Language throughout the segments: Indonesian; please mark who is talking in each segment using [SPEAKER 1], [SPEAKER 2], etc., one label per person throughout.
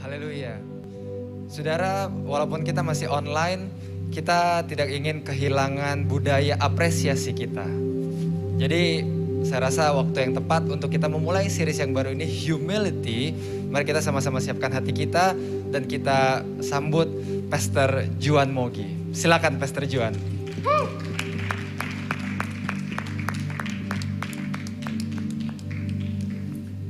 [SPEAKER 1] Haleluya. Saudara, walaupun kita masih online, kita tidak ingin kehilangan budaya apresiasi kita. Jadi saya rasa waktu yang tepat untuk kita memulai series yang baru ini, Humility. Mari kita sama-sama siapkan hati kita dan kita sambut Pastor Juan Mogi. Silakan Pastor Juan.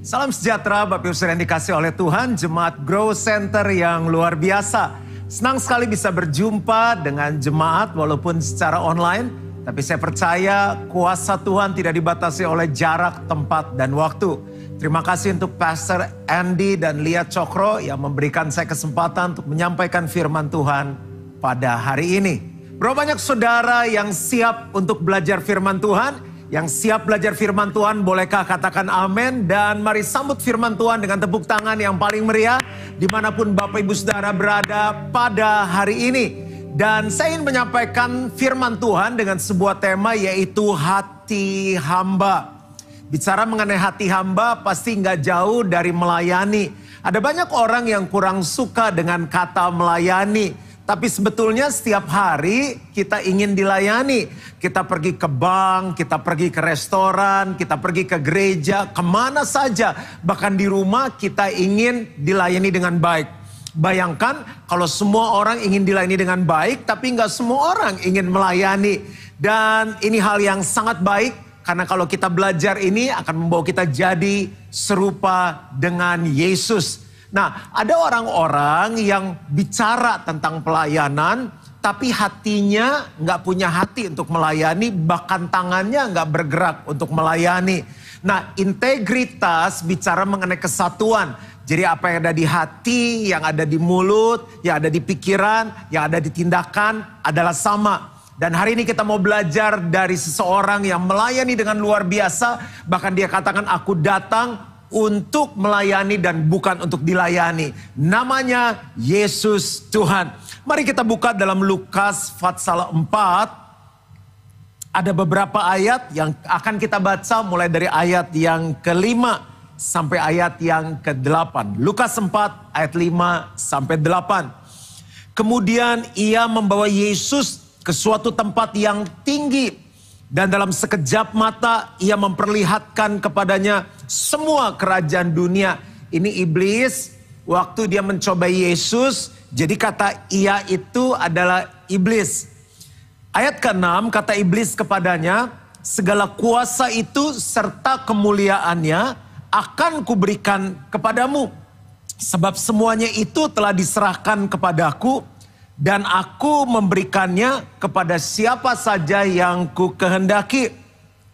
[SPEAKER 2] Salam sejahtera Bapak Ibu Saudara yang dikasih oleh Tuhan, Jemaat Grow Center yang luar biasa. Senang sekali bisa berjumpa dengan jemaat walaupun secara online. Tapi saya percaya kuasa Tuhan tidak dibatasi oleh jarak, tempat, dan waktu. Terima kasih untuk Pastor Andy dan Lia Cokro yang memberikan saya kesempatan untuk menyampaikan firman Tuhan pada hari ini. Berapa banyak saudara yang siap untuk belajar firman Tuhan? Yang siap belajar firman Tuhan, bolehkah katakan amin? Dan mari sambut firman Tuhan dengan tepuk tangan yang paling meriah dimanapun Bapak Ibu Saudara berada pada hari ini. Dan saya ingin menyampaikan firman Tuhan dengan sebuah tema, yaitu hati hamba. Bicara mengenai hati hamba pasti nggak jauh dari melayani. Ada banyak orang yang kurang suka dengan kata melayani. Tapi sebetulnya setiap hari kita ingin dilayani. Kita pergi ke bank, kita pergi ke restoran, kita pergi ke gereja, kemana saja. Bahkan di rumah kita ingin dilayani dengan baik. Bayangkan kalau semua orang ingin dilayani dengan baik, tapi nggak semua orang ingin melayani. Dan ini hal yang sangat baik, karena kalau kita belajar ini akan membawa kita jadi serupa dengan Yesus. Nah, ada orang-orang yang bicara tentang pelayanan, tapi hatinya nggak punya hati untuk melayani, bahkan tangannya nggak bergerak untuk melayani. Nah, integritas bicara mengenai kesatuan. Jadi apa yang ada di hati, yang ada di mulut, yang ada di pikiran, yang ada di tindakan adalah sama. Dan hari ini kita mau belajar dari seseorang yang melayani dengan luar biasa. Bahkan dia katakan, aku datang untuk melayani dan bukan untuk dilayani. Namanya Yesus Tuhan. Mari kita buka dalam Lukas pasal 4. Ada beberapa ayat yang akan kita baca mulai dari ayat yang ke-5 sampai ayat yang ke-8. Lukas 4 ayat 5 sampai 8. Kemudian ia membawa Yesus ke suatu tempat yang tinggi. Dan dalam sekejap mata ia memperlihatkan kepadanya semua kerajaan dunia. Ini iblis waktu dia mencoba Yesus. Jadi kata ia itu adalah iblis. Ayat ke-6 kata iblis kepadanya, segala kuasa itu serta kemuliaannya akan kuberikan kepadamu. Sebab semuanya itu telah diserahkan kepadaku. Dan aku memberikannya kepada siapa saja yang ku kehendaki.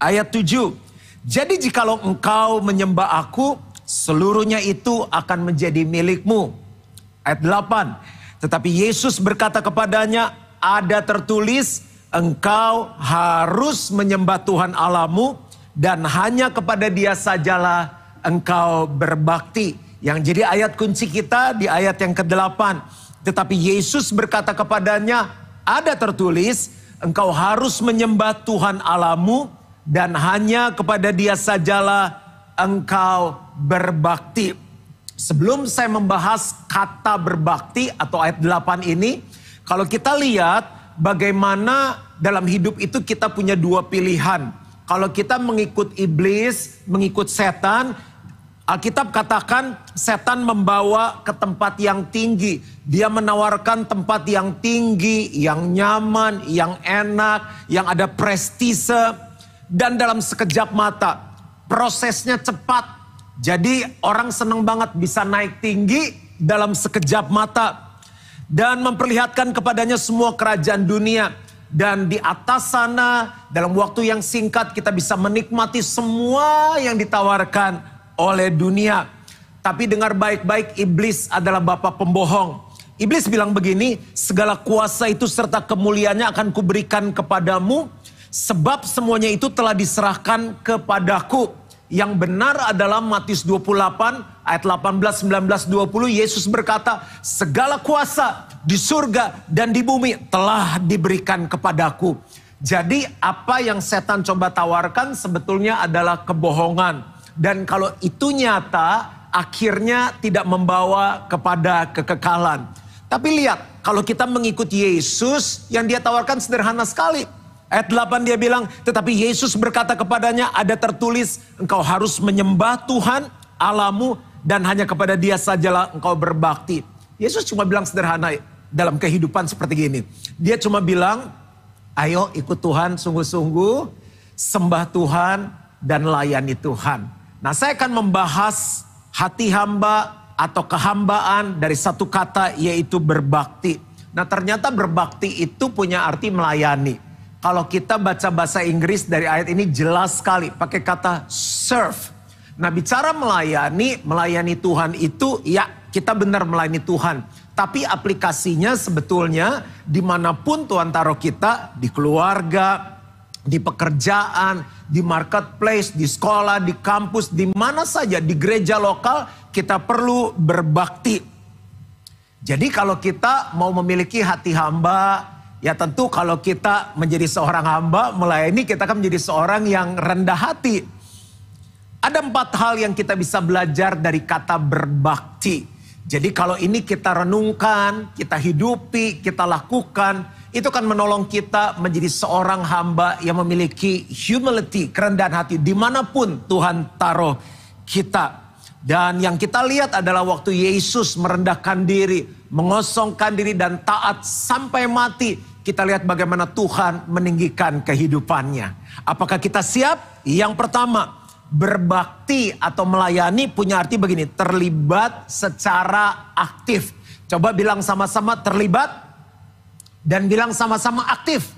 [SPEAKER 2] Ayat 7. Jadi jikalau engkau menyembah aku, seluruhnya itu akan menjadi milikmu. Ayat 8. Tetapi Yesus berkata kepadanya, ada tertulis, engkau harus menyembah Tuhan Allahmu, dan hanya kepada Dia sajalah engkau berbakti. Yang jadi ayat kunci kita di ayat yang ke-8. Tetapi Yesus berkata kepadanya, ada tertulis, engkau harus menyembah Tuhan Allahmu dan hanya kepada Dia sajalah engkau berbakti. Sebelum saya membahas kata berbakti atau ayat 8 ini, kalau kita lihat bagaimana dalam hidup itu kita punya dua pilihan. Kalau kita mengikut iblis, mengikut setan, Alkitab katakan setan membawa ke tempat yang tinggi. Dia menawarkan tempat yang tinggi, yang nyaman, yang enak, yang ada prestise. Dan dalam sekejap mata, prosesnya cepat. Jadi orang senang banget bisa naik tinggi dalam sekejap mata. Dan memperlihatkan kepadanya semua kerajaan dunia. Dan di atas sana dalam waktu yang singkat kita bisa menikmati semua yang ditawarkan oleh dunia. Tapi dengar baik-baik, iblis adalah bapa pembohong. Iblis bilang begini, segala kuasa itu serta kemuliaannya akan kuberikan kepadamu, sebab semuanya itu telah diserahkan kepadaku. Yang benar adalah Matius 28 ayat 18, 19, 20. Yesus berkata, segala kuasa di surga dan di bumi telah diberikan kepadaku. Jadi apa yang setan coba tawarkan sebetulnya adalah kebohongan. Dan kalau itu nyata, akhirnya tidak membawa kepada kekekalan. Tapi lihat, kalau kita mengikuti Yesus, yang dia tawarkan sederhana sekali. Ayat 8 dia bilang, tetapi Yesus berkata kepadanya, ada tertulis, engkau harus menyembah Tuhan Allahmu dan hanya kepada Dia sajalah engkau berbakti. Yesus cuma bilang sederhana dalam kehidupan seperti gini. Dia cuma bilang, ayo ikut Tuhan sungguh-sungguh, sembah Tuhan dan layani Tuhan. Nah, saya akan membahas hati hamba atau kehambaan dari satu kata, yaitu berbakti. Nah, ternyata berbakti itu punya arti melayani. Kalau kita baca bahasa Inggris dari ayat ini jelas sekali pakai kata serve. Nah, bicara melayani Tuhan itu ya kita benar melayani Tuhan. Tapi aplikasinya sebetulnya dimanapun Tuhan taruh kita, di keluarga, di pekerjaan, di marketplace, di sekolah, di kampus, di mana saja, di gereja lokal, kita perlu berbakti. Jadi kalau kita mau memiliki hati hamba, ya tentu kalau kita menjadi seorang hamba, melayani, kita akan menjadi seorang yang rendah hati. Ada 4 hal yang kita bisa belajar dari kata berbakti. Jadi kalau ini kita renungkan, kita hidupi, kita lakukan, itu akan menolong kita menjadi seorang hamba yang memiliki humility, kerendahan hati, dimanapun Tuhan taruh kita. Dan yang kita lihat adalah waktu Yesus merendahkan diri, mengosongkan diri dan taat sampai mati. Kita lihat bagaimana Tuhan meninggikan kehidupannya. Apakah kita siap? Yang pertama, berbakti atau melayani punya arti begini, terlibat secara aktif. Coba bilang sama-sama terlibat dan bilang sama-sama aktif.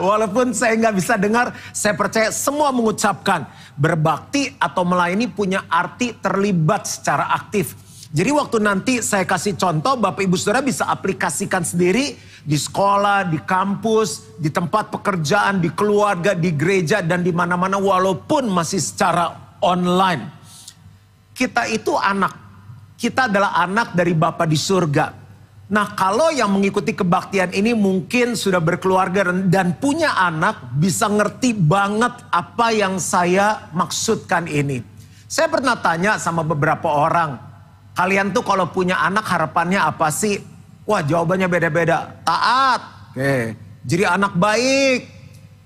[SPEAKER 2] Walaupun saya nggak bisa dengar, saya percaya semua mengucapkan berbakti atau melayani punya arti terlibat secara aktif. Jadi waktu nanti saya kasih contoh, Bapak Ibu Saudara bisa aplikasikan sendiri di sekolah, di kampus, di tempat pekerjaan, di keluarga, di gereja, dan di mana-mana walaupun masih secara online. Kita itu anak, kita adalah anak dari Bapa di surga. Nah, kalau yang mengikuti kebaktian ini mungkin sudah berkeluarga dan punya anak, bisa ngerti banget apa yang saya maksudkan ini. Saya pernah tanya sama beberapa orang, kalian tuh kalau punya anak harapannya apa sih? Wah, jawabannya beda-beda. Taat, oke. Jadi anak baik,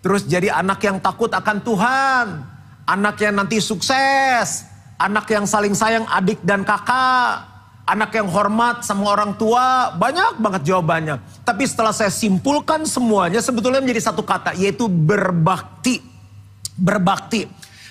[SPEAKER 2] terus jadi anak yang takut akan Tuhan, anak yang nanti sukses, anak yang saling sayang adik dan kakak, anak yang hormat sama orang tua, banyak banget jawabannya. Tapi setelah saya simpulkan semuanya sebetulnya menjadi satu kata, yaitu berbakti. Berbakti.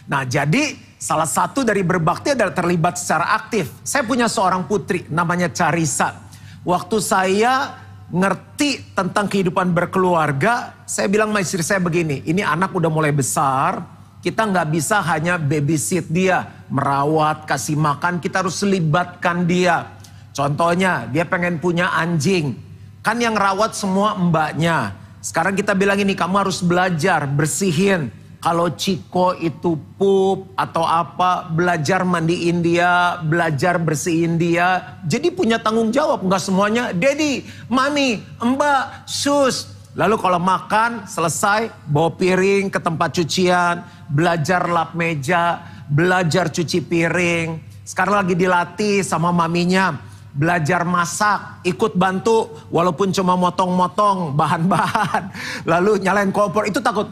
[SPEAKER 2] Nah, jadi salah satu dari berbakti adalah terlibat secara aktif. Saya punya seorang putri namanya Carissa. Waktu saya ngerti tentang kehidupan berkeluarga, saya bilang sama istri saya begini, ini anak udah mulai besar, kita nggak bisa hanya babysit dia, merawat, kasih makan, kita harus libatkan dia. Contohnya, dia pengen punya anjing. Kan yang rawat semua mbaknya. Sekarang kita bilang ini, kamu harus belajar, bersihin. Kalau Ciko itu pup atau apa, belajar mandiin dia, belajar bersihin dia. Jadi punya tanggung jawab, nggak semuanya, Daddy, Mami, Mbak, Sus. Lalu kalau makan, selesai, bawa piring ke tempat cucian, belajar lap meja, belajar cuci piring. Sekarang lagi dilatih sama maminya, belajar masak, ikut bantu walaupun cuma motong-motong bahan-bahan. Lalu nyalain kompor, itu takut,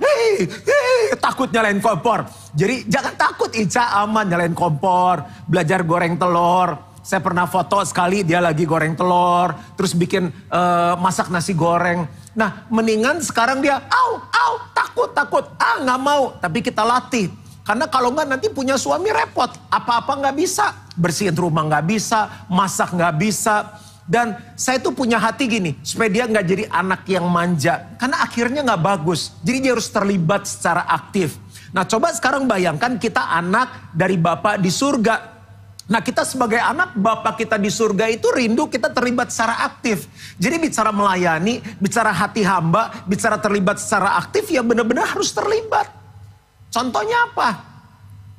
[SPEAKER 2] takut nyalain kompor. Jadi jangan takut, Ica aman nyalain kompor, belajar goreng telur. Saya pernah foto sekali dia lagi goreng telur, terus bikin masak nasi goreng. Nah, mendingan sekarang dia, takut, nggak mau. Tapi kita latih. Karena kalau nggak nanti punya suami repot. Apa-apa nggak bisa. Bersihin rumah nggak bisa, masak nggak bisa. Dan saya tuh punya hati gini, supaya dia nggak jadi anak yang manja. Karena akhirnya nggak bagus. Jadi dia harus terlibat secara aktif. Nah, coba sekarang bayangkan kita anak dari Bapa di surga. Nah, kita sebagai anak Bapa kita di surga itu rindu kita terlibat secara aktif. Jadi bicara melayani, bicara hati hamba, bicara terlibat secara aktif, ya benar-benar harus terlibat. Contohnya apa?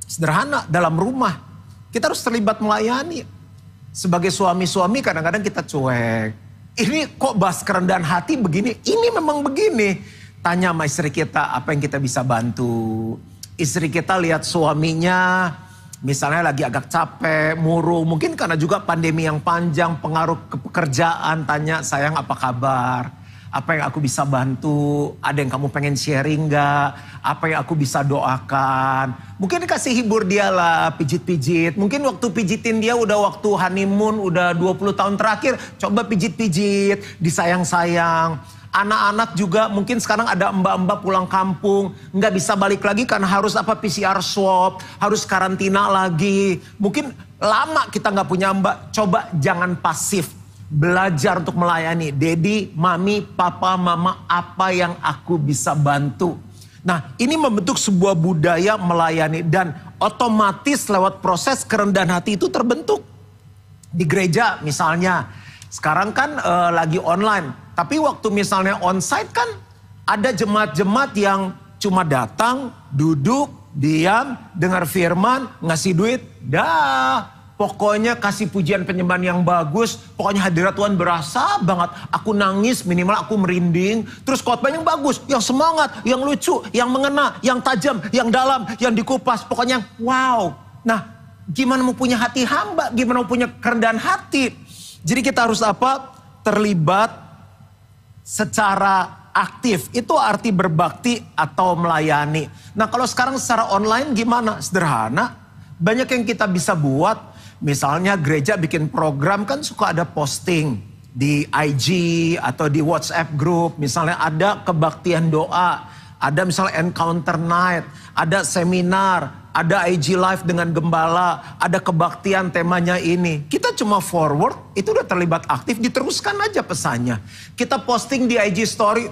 [SPEAKER 2] Sederhana, dalam rumah. Kita harus terlibat melayani. Sebagai suami-suami kadang-kadang kita cuek. Ini kok bahas kerendahan hati begini? Ini memang begini. Tanya sama istri kita apa yang kita bisa bantu. Istri kita lihat suaminya Misalnya lagi agak capek, murung, mungkin karena juga pandemi yang panjang, pengaruh ke pekerjaan, tanya sayang apa kabar? Apa yang aku bisa bantu? Ada yang kamu pengen sharing gak? Apa yang aku bisa doakan? Mungkin kasih hibur dia lah, pijit-pijit. Mungkin waktu pijitin dia udah waktu honeymoon, udah 20 tahun terakhir. Coba pijit-pijit, disayang-sayang. Anak-anak juga mungkin sekarang ada mbak-mbak pulang kampung. Nggak bisa balik lagi karena harus PCR swab. Harus karantina lagi. Mungkin lama kita nggak punya mbak. Coba jangan pasif. Belajar untuk melayani. Dedi, mami, papa, mama, apa yang aku bisa bantu. Nah, ini membentuk sebuah budaya melayani. Dan otomatis lewat proses kerendahan hati itu terbentuk. Di gereja misalnya. Sekarang kan lagi online. Tapi waktu misalnya onsite kan ada jemaat-jemaat yang cuma datang, duduk, diam, dengar firman, ngasih duit. Dah. Pokoknya kasih pujian penyembahan yang bagus. Pokoknya hadirat Tuhan berasa banget. Aku nangis, minimal aku merinding. Terus khotbah yang bagus, yang semangat, yang lucu, yang mengena, yang tajam, yang dalam, yang dikupas. Pokoknya wow. Nah, gimana mau punya hati hamba? Gimana mau punya kerendahan hati? Jadi kita harus apa? Terlibat secara aktif. Itu arti berbakti atau melayani. Nah, kalau sekarang secara online gimana? Sederhana. Banyak yang kita bisa buat. Misalnya gereja bikin program kan suka ada posting di IG atau di WhatsApp group. Misalnya ada kebaktian doa, ada misalnya encounter night, ada seminar, ada IG live dengan gembala, ada kebaktian temanya ini. Kita cuma forward, itu udah terlibat aktif, diteruskan aja pesannya. Kita posting di IG story,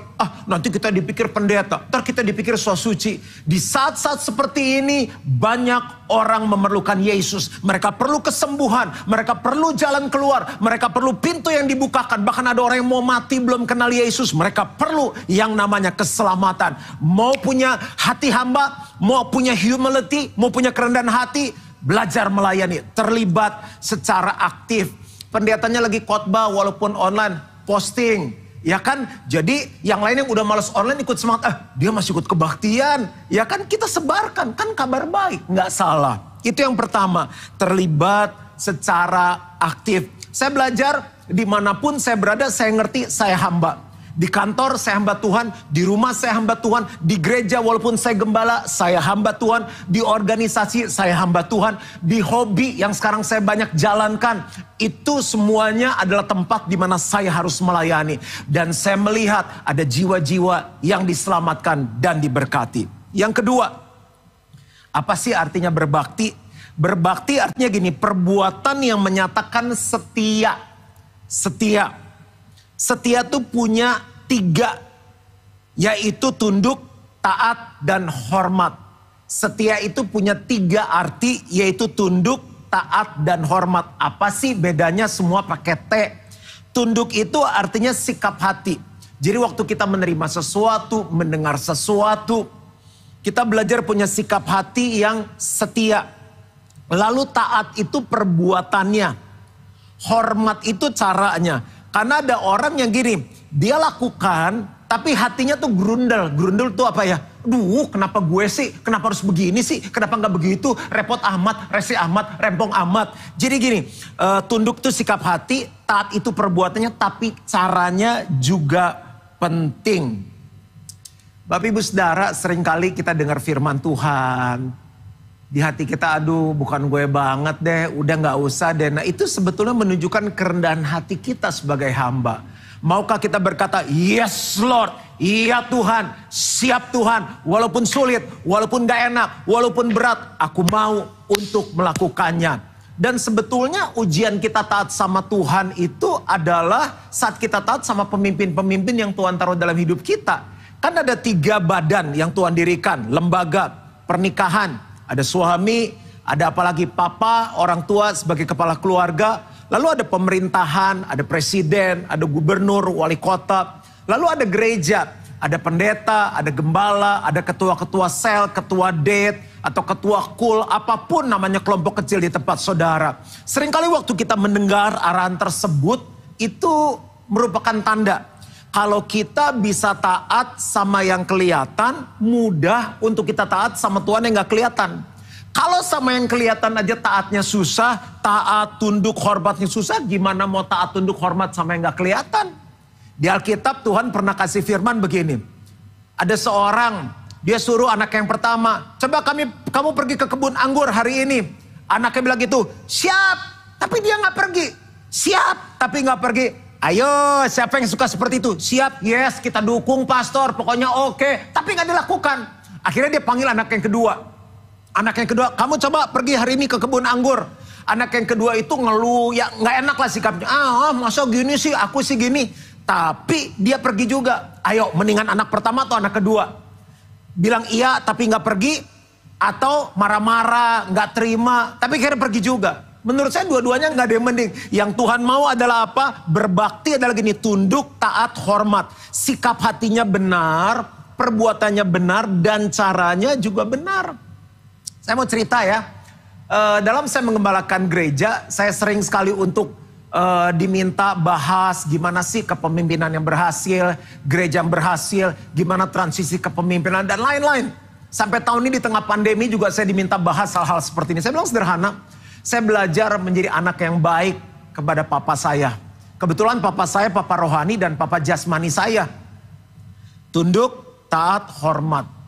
[SPEAKER 2] nanti kita dipikir pendeta, ntar kita dipikir suci. Di saat-saat seperti ini banyak orang memerlukan Yesus. Mereka perlu kesembuhan, mereka perlu jalan keluar, mereka perlu pintu yang dibukakan. Bahkan ada orang yang mau mati belum kenal Yesus. Mereka perlu yang namanya keselamatan. Mau punya hati hamba, mau punya humility, mau punya kerendahan hati, belajar melayani, terlibat secara aktif. Pendetanya lagi khotbah walaupun online, posting. Ya kan, jadi yang lain yang udah malas online ikut semangat, dia masih ikut kebaktian. Ya kan, kita sebarkan, kan kabar baik, nggak salah. Itu yang pertama, terlibat secara aktif. Saya belajar dimanapun saya berada, saya ngerti saya hamba. Di kantor saya hamba Tuhan, di rumah saya hamba Tuhan, di gereja walaupun saya gembala, saya hamba Tuhan, di organisasi saya hamba Tuhan, di hobi yang sekarang saya banyak jalankan, itu semuanya adalah tempat di mana saya harus melayani. Dan saya melihat ada jiwa-jiwa yang diselamatkan dan diberkati. Yang kedua, apa sih artinya berbakti? Berbakti artinya gini, perbuatan yang menyatakan setia. Setia. Setia tuh punya 3, yaitu tunduk, taat, dan hormat. Setia itu punya 3 arti, yaitu tunduk, taat, dan hormat. Apa sih bedanya? Semua pakai T. Tunduk itu artinya sikap hati. Jadi waktu kita menerima sesuatu, mendengar sesuatu, kita belajar punya sikap hati yang setia. Lalu taat itu perbuatannya. Hormat itu caranya. Karena ada orang yang gini, dia lakukan tapi hatinya tuh grundel. Grundel tuh apa ya? Duh, kenapa gue sih? Kenapa harus begini sih? Kenapa nggak begitu? Repot amat, rese amat, rempong amat. Jadi gini, tunduk tuh sikap hati, taat itu perbuatannya, tapi caranya juga penting. Bapak Ibu Saudara, seringkali kita dengar firman Tuhan. Di hati kita, aduh bukan gue banget deh, udah gak usah deh. Nah itu sebetulnya menunjukkan kerendahan hati kita sebagai hamba. Maukah kita berkata, yes Lord, iya Tuhan, siap Tuhan. Walaupun sulit, walaupun gak enak, walaupun berat, aku mau untuk melakukannya. Dan sebetulnya ujian kita taat sama Tuhan itu adalah saat kita taat sama pemimpin-pemimpin yang Tuhan taruh dalam hidup kita. Kan ada 3 badan yang Tuhan dirikan, lembaga, pernikahan. Ada suami, ada apalagi papa, orang tua sebagai kepala keluarga. Lalu ada pemerintahan, ada presiden, ada gubernur, wali kota. Lalu ada gereja, ada pendeta, ada gembala, ada ketua-ketua sel, ketua det, atau ketua kul, apapun namanya kelompok kecil di tempat saudara. Seringkali waktu kita mendengar arahan tersebut, itu merupakan tanda. Kalau kita bisa taat sama yang kelihatan, mudah untuk kita taat sama Tuhan yang gak kelihatan. Kalau sama yang kelihatan aja taatnya susah, taat, tunduk, hormatnya susah, gimana mau taat, tunduk, hormat sama yang gak kelihatan? Di Alkitab Tuhan pernah kasih firman begini. Ada seorang, dia suruh anak yang pertama, coba kamu pergi ke kebun anggur hari ini. Anaknya bilang gitu, siap, tapi dia gak pergi. Siap, tapi gak pergi. Ayo, siapa yang suka seperti itu? Siap, yes, kita dukung pastor, pokoknya oke. Tapi gak dilakukan. Akhirnya dia panggil anak yang kedua. Anak yang kedua, kamu coba pergi hari ini ke kebun anggur. Anak yang kedua itu ngeluh, ya nggak enak lah sikapnya. Masa gini sih, aku sih gini. Tapi dia pergi juga. Ayo, mendingan anak pertama atau anak kedua? Bilang iya tapi nggak pergi, atau marah-marah, nggak terima, tapi akhirnya pergi juga. Menurut saya dua-duanya nggak ada yang mending. Yang Tuhan mau adalah apa? Berbakti adalah gini, tunduk, taat, hormat. Sikap hatinya benar, perbuatannya benar, dan caranya juga benar. Saya mau cerita ya, dalam saya mengembalakan gereja, saya sering sekali untuk diminta bahas gimana sih kepemimpinan yang berhasil, gereja yang berhasil, gimana transisi kepemimpinan dan lain-lain. Sampai tahun ini di tengah pandemi juga saya diminta bahas hal-hal seperti ini. Saya bilang sederhana, saya belajar menjadi anak yang baik kepada papa saya. Kebetulan papa saya papa rohani dan papa jasmani saya. Tunduk, taat, hormat.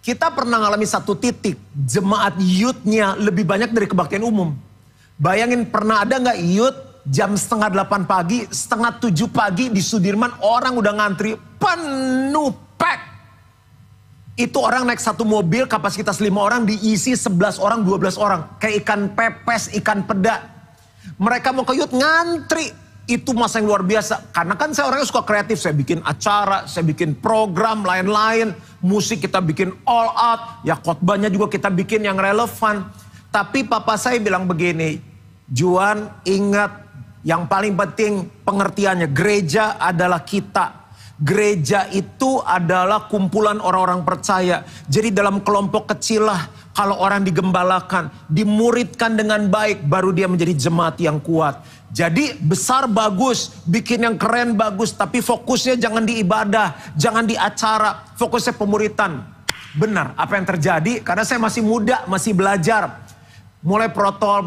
[SPEAKER 2] Kita pernah ngalami satu titik, jemaat youth-nya lebih banyak dari kebaktian umum. Bayangin pernah ada gak youth jam 7:30 pagi, 6:30 pagi di Sudirman orang udah ngantri penuh pack. Itu orang naik satu mobil kapasitas 5 orang diisi 11 orang, 12 orang. Kayak ikan pepes, ikan peda. Mereka mau ke youth ngantri. Itu masa yang luar biasa. Karena kan saya orangnya suka kreatif. Saya bikin acara, saya bikin program, lain-lain. Musik kita bikin all out. Ya khotbahnya juga kita bikin yang relevan. Tapi papa saya bilang begini. Juan, ingat yang paling penting pengertiannya. Gereja adalah kita. Gereja itu adalah kumpulan orang-orang percaya. Jadi dalam kelompok kecil lah. Kalau orang digembalakan, dimuridkan dengan baik. Baru dia menjadi jemaat yang kuat. Jadi besar bagus, bikin yang keren bagus, tapi fokusnya jangan di ibadah, jangan di acara, fokusnya pemuritan. Benar, apa yang terjadi? Karena saya masih muda, masih belajar. Mulai protol,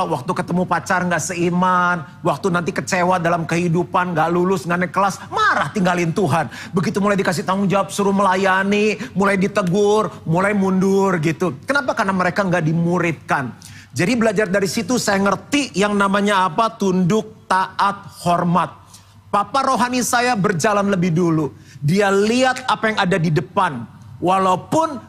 [SPEAKER 2] waktu ketemu pacar gak seiman, waktu nanti kecewa dalam kehidupan, gak lulus, gak naik kelas, marah tinggalin Tuhan. Begitu mulai dikasih tanggung jawab, suruh melayani, mulai ditegur, mulai mundur gitu. Kenapa? Karena mereka gak dimuridkan. Jadi belajar dari situ saya ngerti yang namanya apa? Tunduk, taat, hormat. Papa rohani saya berjalan lebih dulu. Dia lihat apa yang ada di depan.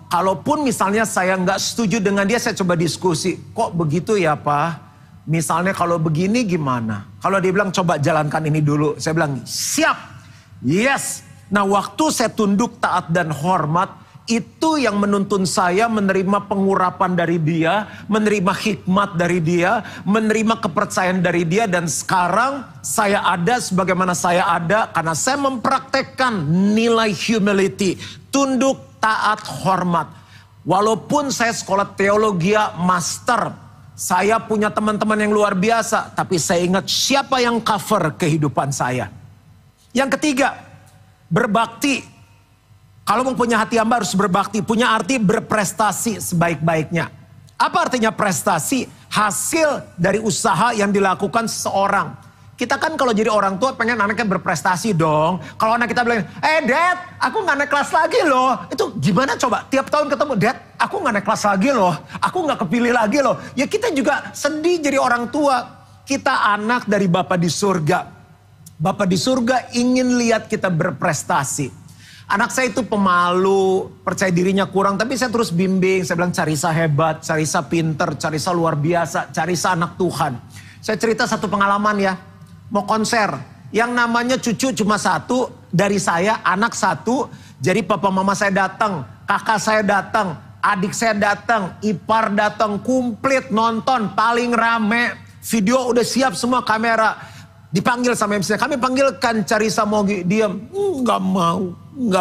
[SPEAKER 2] Kalaupun misalnya saya nggak setuju dengan dia, saya coba diskusi. Kok begitu ya Pak? Misalnya kalau begini gimana? Kalau dia bilang coba jalankan ini dulu. Saya bilang siap. Yes. Nah waktu saya tunduk, taat dan hormat. Itu yang menuntun saya menerima pengurapan dari dia, menerima hikmat dari dia, menerima kepercayaan dari dia. Dan sekarang saya ada sebagaimana saya ada karena saya mempraktekkan nilai humility. Tunduk, taat, hormat. Walaupun saya sekolah teologi master, saya punya teman-teman yang luar biasa. Tapi saya ingat siapa yang cover kehidupan saya. Yang ketiga, berbakti. Kalau mau punya hati hamba harus berbakti. Punya arti berprestasi sebaik-baiknya. Apa artinya prestasi? Hasil dari usaha yang dilakukan seseorang. Kita kan kalau jadi orang tua pengen anaknya berprestasi dong. Kalau anak kita bilang, Dad, aku gak naik kelas lagi loh. Itu gimana coba? Tiap tahun ketemu, Dad, aku gak naik kelas lagi loh. Aku gak kepilih lagi loh. Ya kita juga sedih jadi orang tua. Kita anak dari Bapa di surga. Bapa di surga ingin lihat kita berprestasi. Anak saya itu pemalu, percaya dirinya kurang, tapi saya terus bimbing. Saya bilang Carissa hebat, Carissa pinter, Carissa luar biasa, Carissa anak Tuhan. Saya cerita satu pengalaman ya, mau konser. Yang namanya cucu cuma satu, dari saya anak satu. Jadi papa mama saya datang, kakak saya datang, adik saya datang, ipar datang, komplit nonton, paling rame. Video udah siap semua kamera. Dipanggil sama MC, kami panggilkan Carissa Mogi, diam, nggak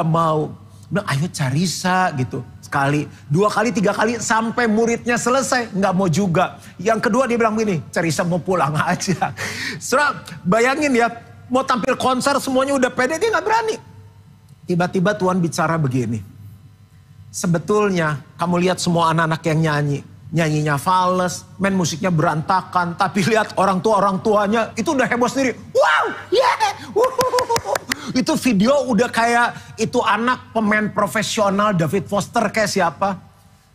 [SPEAKER 2] mau. Bilang, ayo Carissa gitu. Sekali, 2 kali, 3 kali sampai muridnya selesai. Nggak mau juga. Yang kedua dia bilang gini, Carissa mau pulang aja. Setelah bayangin ya, mau tampil konser semuanya udah pede, dia nggak berani. Tiba-tiba Tuhan bicara begini. Sebetulnya kamu lihat semua anak-anak yang nyanyi. nyanyinya fales, main musiknya berantakan. Tapi lihat orang tuanya itu udah heboh sendiri. Wow, yeah, itu video udah kayak itu anak pemain profesional David Foster kayak siapa.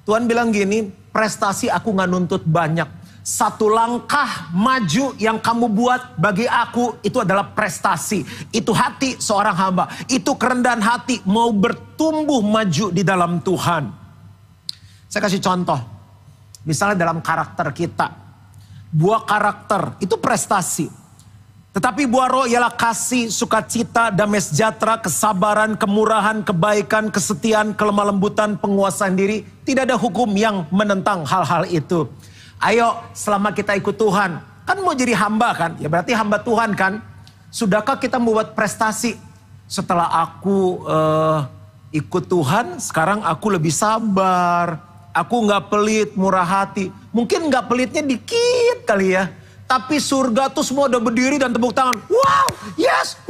[SPEAKER 2] Tuhan bilang gini, prestasi aku gak nuntut banyak. Satu langkah maju yang kamu buat bagi aku itu adalah prestasi. Itu hati seorang hamba. Itu kerendahan hati mau bertumbuh maju di dalam Tuhan. Saya kasih contoh. Misalnya dalam karakter kita. Buah karakter itu prestasi. Tetapi buah roh ialah kasih, sukacita, damai sejahtera, kesabaran, kemurahan, kebaikan, kesetiaan, kelemah lembutan, penguasaan diri. Tidak ada hukum yang menentang hal-hal itu. Ayo selama kita ikut Tuhan, kan mau jadi hamba kan? Ya berarti hamba Tuhan kan? Sudahkah kita membuat prestasi? Setelah aku ikut Tuhan, sekarang aku lebih sabar. Aku gak pelit, murah hati. Mungkin gak pelitnya dikit kali ya. Tapi surga tuh semua udah berdiri dan tepuk tangan. Wow, yes,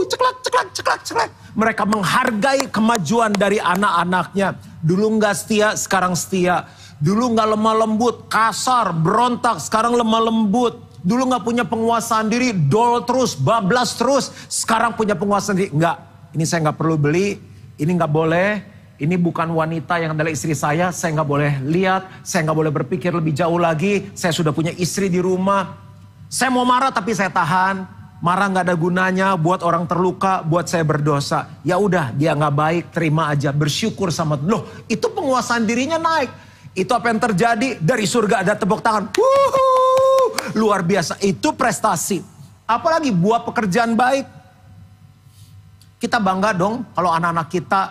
[SPEAKER 2] ceklak, ceklak, ceklak, ceklak. Mereka menghargai kemajuan dari anak-anaknya. Dulu gak setia, sekarang setia. Dulu gak lemah lembut, kasar, berontak, sekarang lemah lembut. Dulu gak punya penguasaan diri, dol terus, bablas terus. Sekarang punya penguasaan diri. Enggak, ini saya gak perlu beli, ini gak boleh. Ini bukan wanita yang adalah istri saya gak boleh lihat. Saya gak boleh berpikir lebih jauh lagi. Saya sudah punya istri di rumah. Saya mau marah tapi saya tahan. Marah gak ada gunanya, buat orang terluka, buat saya berdosa. Ya udah, dia gak baik, terima aja, bersyukur sama. Loh, itu penguasaan dirinya naik. Itu apa yang terjadi? Dari surga ada tepuk tangan. Luar biasa. Itu prestasi. Apalagi buat pekerjaan baik. Kita bangga dong kalau anak-anak kita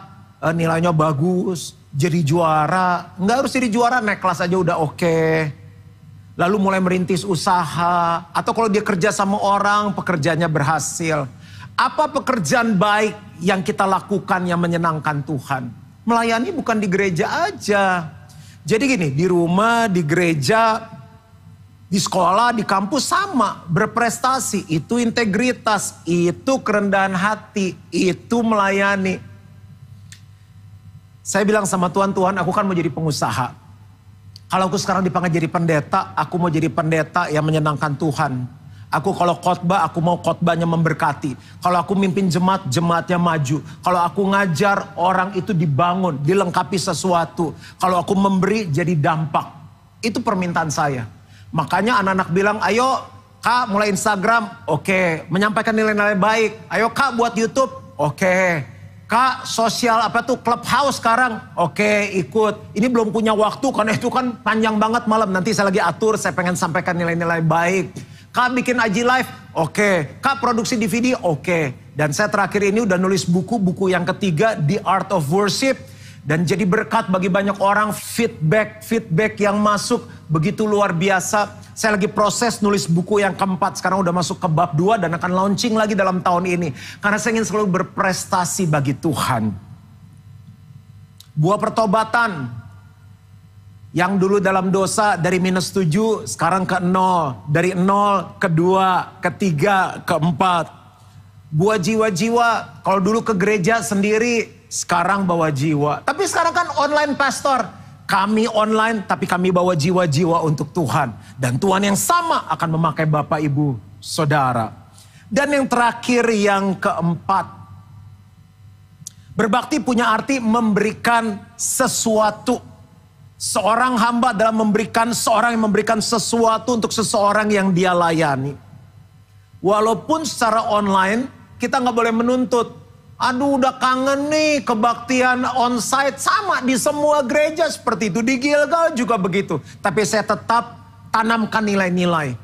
[SPEAKER 2] nilainya bagus. Jadi juara. Nggak harus jadi juara, naik kelas aja udah oke. Lalu mulai merintis usaha. Atau kalau dia kerja sama orang, pekerjaannya berhasil. Apa pekerjaan baik yang kita lakukan yang menyenangkan Tuhan? Melayani bukan di gereja aja. Jadi gini, di rumah, di gereja, di sekolah, di kampus sama. Berprestasi, itu integritas, itu kerendahan hati, itu melayani. Saya bilang sama Tuhan, Tuhan aku kan mau jadi pengusaha. Kalau aku sekarang dipanggil jadi pendeta, aku mau jadi pendeta yang menyenangkan Tuhan. Aku kalau khotbah, aku mau khotbahnya memberkati. Kalau aku mimpin jemaat, jemaatnya maju. Kalau aku ngajar, orang itu dibangun, dilengkapi sesuatu. Kalau aku memberi, jadi dampak. Itu permintaan saya. Makanya anak-anak bilang, ayo Kak mulai Instagram, oke. Menyampaikan nilai-nilai baik. Ayo Kak buat YouTube, oke. Kak sosial apa tuh, Clubhouse sekarang, oke ikut. Ini belum punya waktu, karena itu kan panjang banget malam. Nanti saya lagi atur, saya pengen sampaikan nilai-nilai baik. Kak bikin IG live, oke. Kak produksi DVD, oke. Dan saya terakhir ini udah nulis buku yang ketiga, The Art of Worship. Dan jadi berkat bagi banyak orang, feedback yang masuk begitu luar biasa. Saya lagi proses nulis buku yang keempat, sekarang udah masuk ke bab 2 dan akan launching lagi dalam tahun ini. Karena saya ingin selalu berprestasi bagi Tuhan. Buah pertobatan. Yang dulu dalam dosa dari -7 sekarang ke 0. Dari 0 ke 2, ke 3, ke 4. Buah jiwa-jiwa. Kalau dulu ke gereja sendiri, sekarang bawa jiwa. Tapi sekarang kan online pastor. Kami online tapi kami bawa jiwa-jiwa untuk Tuhan. Dan Tuhan yang sama akan memakai Bapak Ibu Saudara. Dan yang terakhir yang keempat. Berbakti punya arti memberikan sesuatu. Seorang hamba dalam seorang yang memberikan sesuatu untuk seseorang yang dia layani. Walaupun secara online kita nggak boleh menuntut. Aduh udah kangen nih kebaktian onsite, sama di semua gereja seperti itu. Di Gilgal juga begitu. Tapi saya tetap tanamkan nilai-nilai.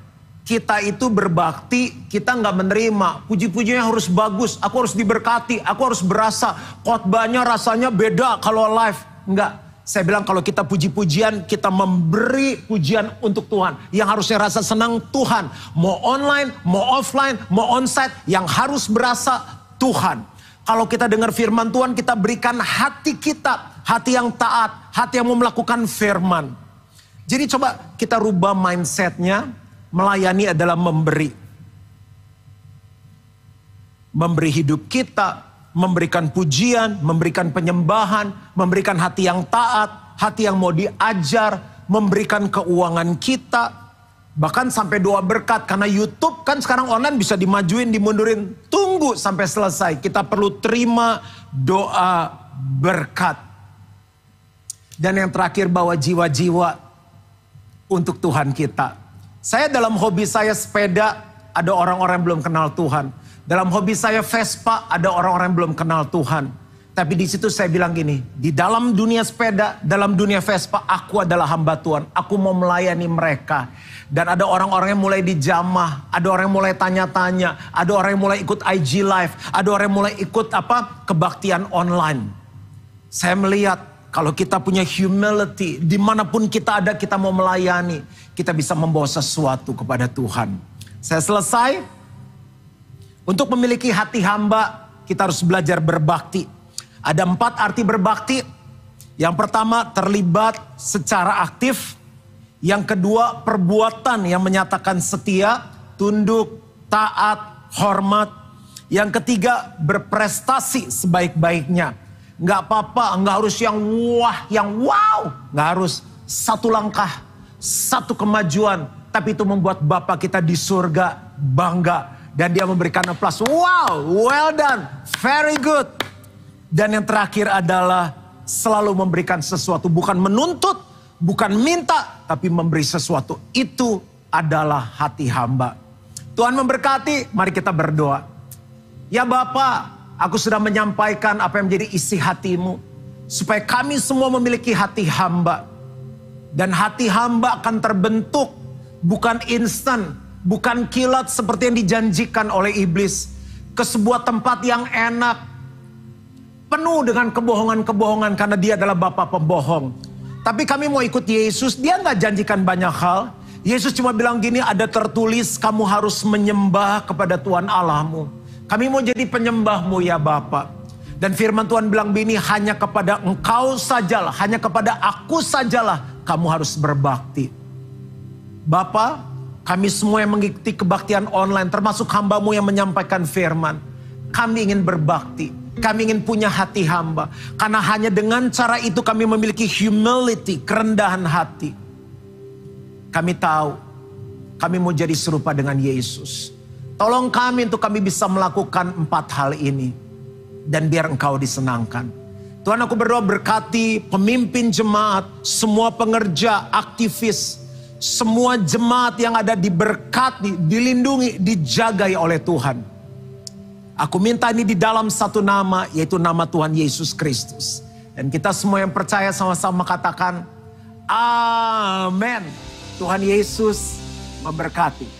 [SPEAKER 2] Kita itu berbakti, kita nggak menerima. Puji-pujinya harus bagus, aku harus diberkati, aku harus berasa. Khotbahnya rasanya beda kalau live. Enggak. Saya bilang kalau kita puji-pujian, kita memberi pujian untuk Tuhan. Yang harusnya rasa senang Tuhan. Mau online, mau offline, mau onsite. Yang harus berasa Tuhan. Kalau kita dengar firman Tuhan, kita berikan hati kita. Hati yang taat, hati yang mau melakukan firman. Jadi coba kita rubah mindsetnya. Melayani adalah memberi. Memberi hidup kita. Memberikan pujian, memberikan penyembahan, memberikan hati yang taat, hati yang mau diajar, memberikan keuangan kita, bahkan sampai doa berkat. Karena YouTube kan sekarang online bisa dimajuin, dimundurin. Tunggu sampai selesai. Kita perlu terima doa berkat. Dan yang terakhir, bawa jiwa-jiwa untuk Tuhan kita. Saya dalam hobi saya sepeda, ada orang-orang yang belum kenal Tuhan. Dalam hobi saya Vespa, ada orang-orang yang belum kenal Tuhan. Tapi di situ saya bilang gini, di dalam dunia sepeda, dalam dunia Vespa, aku adalah hamba Tuhan. Aku mau melayani mereka. Dan ada orang-orang yang mulai dijamah, ada orang yang mulai tanya-tanya, ada orang yang mulai ikut IG Live, ada orang yang mulai ikut kebaktian online. Saya melihat kalau kita punya humility, dimanapun kita ada, kita mau melayani, kita bisa membawa sesuatu kepada Tuhan. Saya selesai. Untuk memiliki hati hamba, kita harus belajar berbakti. Ada 4 arti berbakti. Yang pertama, terlibat secara aktif. Yang kedua, perbuatan yang menyatakan setia, tunduk, taat, hormat. Yang ketiga, berprestasi sebaik-baiknya. Nggak apa-apa, nggak harus yang wah, yang wow. Nggak harus satu langkah, satu kemajuan. Tapi itu membuat Bapa kita di surga bangga. Dan dia memberikan aplaus. Wow, well done, very good. Dan yang terakhir adalah selalu memberikan sesuatu. Bukan menuntut, bukan minta, tapi memberi sesuatu. Itu adalah hati hamba. Tuhan memberkati, mari kita berdoa. Ya Bapa, aku sudah menyampaikan apa yang menjadi isi hatimu. Supaya kami semua memiliki hati hamba. Dan hati hamba akan terbentuk, bukan instan, bukan kilat seperti yang dijanjikan oleh iblis. Ke sebuah tempat yang enak, penuh dengan kebohongan-kebohongan karena dia adalah bapa pembohong. Tapi kami mau ikut Yesus, dia nggak janjikan banyak hal. Yesus cuma bilang gini, ada tertulis kamu harus menyembah kepada Tuhan Allahmu. Kami mau jadi penyembahmu ya Bapa. Dan firman Tuhan bilang begini, hanya kepada engkau sajalah, hanya kepada aku sajalah kamu harus berbakti. Bapa, kami semua yang mengikuti kebaktian online, termasuk hambamu yang menyampaikan firman. Kami ingin berbakti. Kami ingin punya hati hamba. Karena hanya dengan cara itu kami memiliki humility, kerendahan hati. Kami tahu, kami mau jadi serupa dengan Yesus. Tolong kami untuk kami bisa melakukan 4 hal ini. Dan biar engkau disenangkan. Tuhan, aku berdoa berkati pemimpin jemaat, semua pengerja, aktivis, semua jemaat yang ada diberkati, dilindungi, dijagai oleh Tuhan. Aku minta ini di dalam satu nama, yaitu nama Tuhan Yesus Kristus. Dan kita semua yang percaya sama-sama katakan, Amin. Tuhan Yesus memberkati.